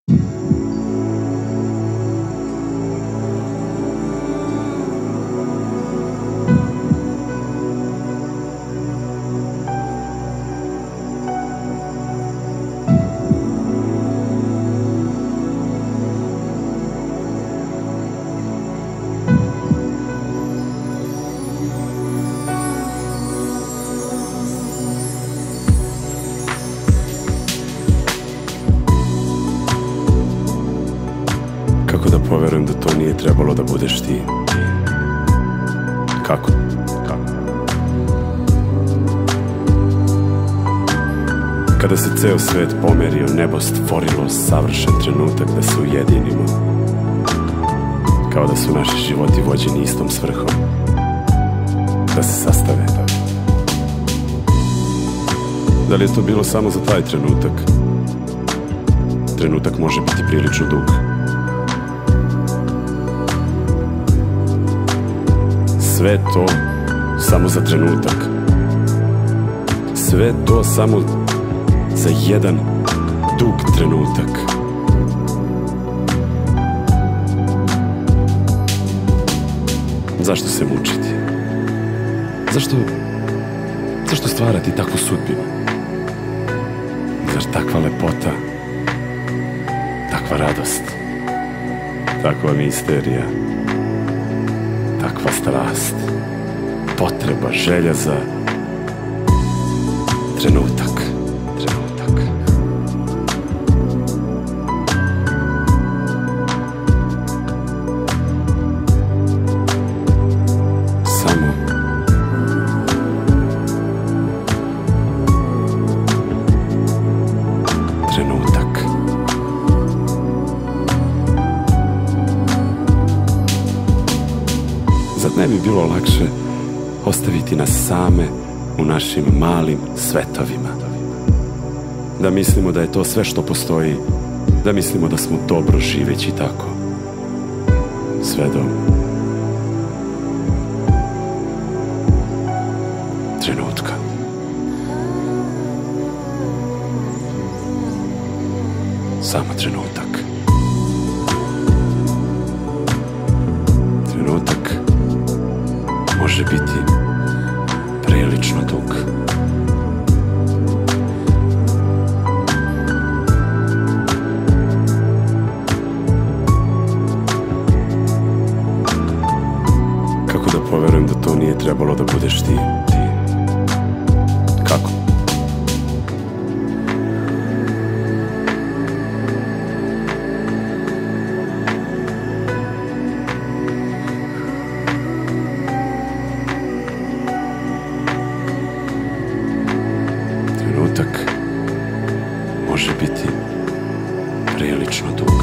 Kako da poverujem da to nije trebalo da budeš ti? Kako? Kada se ceo svet pomerio, nebo stvorilo savršen trenutak da se ujedinimo. Kao da su naši životi vođeni istom svrhom. Da se sastave. Da li je to bilo samo za taj trenutak? Trenutak može biti prilično dug. Sve to samo za trenutak. Sve to samo za jedan dug trenutak. Zašto se mučiti? Zašto stvarati takvu sudbinu? Zar takva lepota, takva radost, takva misterija, takva strast, potreba, želja za trenutak. Samo trenutak. Zar ne bi bilo lakše ostaviti nas same u našim malim svetovima? Da mislimo da je to sve što postoji, da mislimo da smo dobro živeći tako. Sve do trenutka. Samo trenutak. Trenutak može biti prilično dug. Kako da poverujem da to nije trebalo da budeš ti? Kako? Trenutak može biti prilično dug.